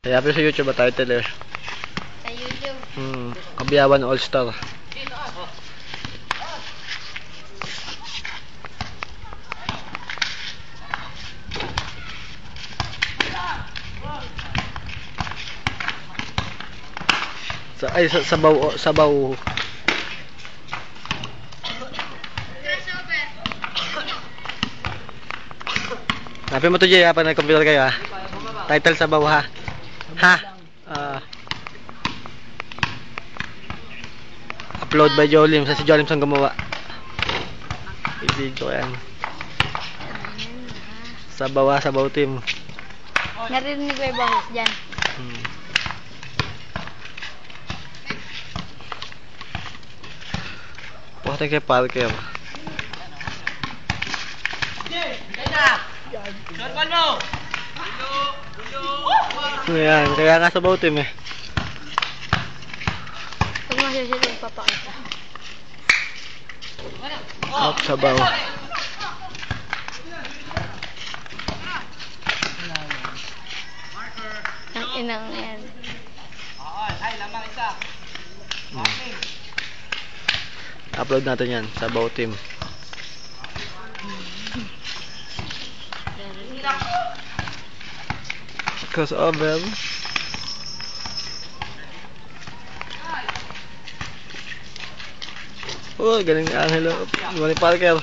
Kaya sa YouTube ba title eh? Sa YouTube. Kabiyawan All Star. Sabaw. Hanapin mo to Jay ha, pag nag-computer kayo ha. Title sabaw ha. Ha? Upload by Jolim. Si Jolim ang gumawa. I-video ko yan. Sabaw team. Narinig ko yung boses dyan. Puwate kay Parker. Ayan, kaya nga sabaw team eh. Pag masusunod, papakita. Sabaw. Ang inang yan. Upload natin yan, sabaw team. Crossover. Oh, galing ni Angelo. Galing Parker.